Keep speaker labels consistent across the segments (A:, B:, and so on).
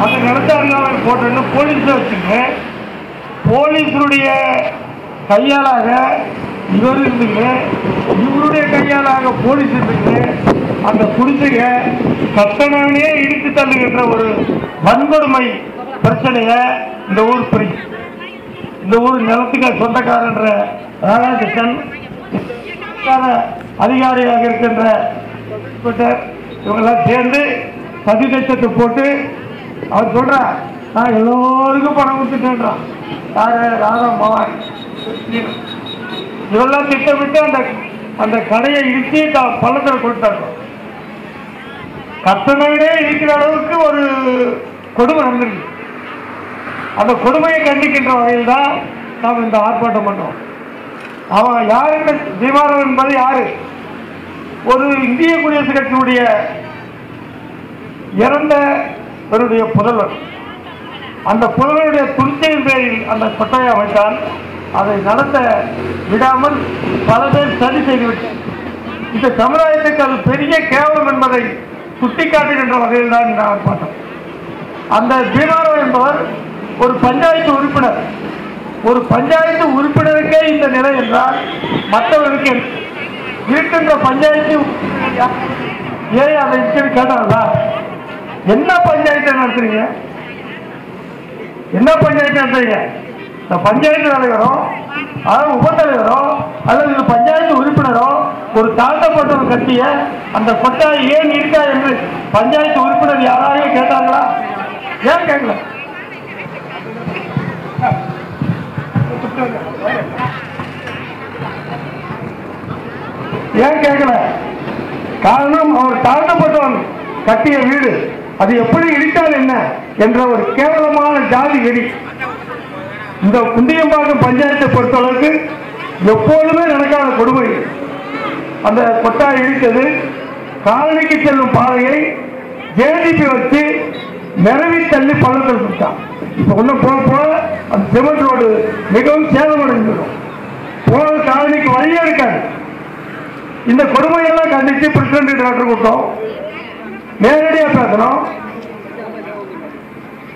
A: அந்த நடத்தாங்க போட்டு போலீஸ் வச்சுங்க போலீஸருடைய கையாளாக இவர் இருந்துங்க இவருடைய கையாளாக போலீஸ் இருந்துங்க அந்த குடிசைய கட்டணமே இடித்து தள்ளுகின்ற ஒரு வன்கொடுமை பிரச்சனைய இந்த ஊர் புரியும். இந்த ஊர் நிலத்துக்கு சொந்தக்காரன்ற ராதாகிருஷ்ணன் அதிகாரியாக இருக்கின்ற இவங்கெல்லாம் சேர்ந்து சதி திட்டத்தை போட்டு அவர் சொல்றார், நான் எல்லோருக்கும் பணம் கொடுத்துட்டேன்றான். யாரு? ராதா மோகன். இவெல்லாம் திட்டமிட்டு அந்த அந்த கடையை இடிச்சு பள்ளத்தில் கொடுத்தாங்க. கட்டணமே இருக்கிற அளவுக்கு ஒரு கொடுமை நடந்திருக்கு. அந்த கொடுமையை கண்டிக்கின்ற வகையில் தான் நாம் இந்த ஆர்ப்பாட்டம் பண்றோம். அவன் யாரு? தீபாவளி என்பது யாரு? ஒரு இந்திய குடியரசுக் கட்சியுடைய இறந்தவருடைய புதல்வர். அந்த புதல்வருடைய துணிச்சையின் பேரில் அந்த கொட்டையை அமைத்தால் அதை நடத்த விடாமல் பல பேர் சதி செய்துவிட்டார். இந்த சமுதாயத்துக்கு அது பெரிய கேவலம் என்பதை சுட்டிக்காட்டுகின்ற வகையில் தான் இந்த ஆர்ப்பாட்டம். அந்த தீபாவளி என்பவர் ஒரு பஞ்சாயத்து உறுப்பினர். ஒரு பஞ்சாயத்து உறுப்பினருக்கே இந்த நிலை என்றால் மற்றவர்களுக்கு இருக்கின்ற பஞ்சாயத்து ஏன் அதை கேட்டாங்களா? என்ன பஞ்சாயத்து நடத்துறீங்க? என்ன பஞ்சாயத்து நடத்துறீங்க? இந்த பஞ்சாயத்து தலைவரோ அதாவது உபத்தலைவரோ அல்லது பஞ்சாயத்து உறுப்பினரோ ஒரு தாழ்த்தப்பட்டவர் கட்டிய அந்த கொட்டாய் ஏன் இருக்கா என்று பஞ்சாயத்து உறுப்பினர் யாராவது கேட்டாங்களா? ஏன் கேட்கல? ஏன் கேட்கல? காரணம் அவர் தாழ்த்தப்பட்டவன் கட்டிய வீடு அது எப்படி இடித்தால் என்ன என்ற ஒரு கேவலமான ஜாதி வெறி. இந்த குண்டியம்பாக்கம் பஞ்சாயத்தை பொறுத்தளவுக்கு எப்போதுமே நடக்காத கொடுமை. அந்த கொட்டாய் இடித்தது காலனிக்கு செல்லும் பாதையை ஜேடிபி வச்சு நிறவி தள்ளி பள்ளத்தில் விட்டான். இப்போ ஒன்றும் போக போக அந்த சிமெண்ட் ரோடு மிகவும் சேதமடைந்துடும். போக காலனிக்கு வழியே இருக்காது. இந்த கொடுமையெல்லாம் கண்டித்து பிரசிடண்ட் டாக்டர் கூட்டம் நேரடியாக பேசணும்.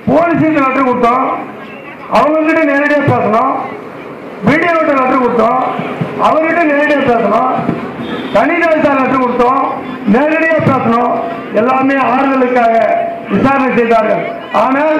A: போலீஸ் லெட்டர் கொடுத்தோம், அவங்ககிட்ட நேரடியாக பேசணும். வீடியோ லெட்டர் கொடுத்தோம், அவர்கிட்ட நேரடியாக பேசணும். தனிநபர் லெட்டர் கொடுத்தோம், நேரடியாக பேசணும். எல்லாமே ஆறுதலுக்காக விசாரணை செய்தார்கள். ஆனால்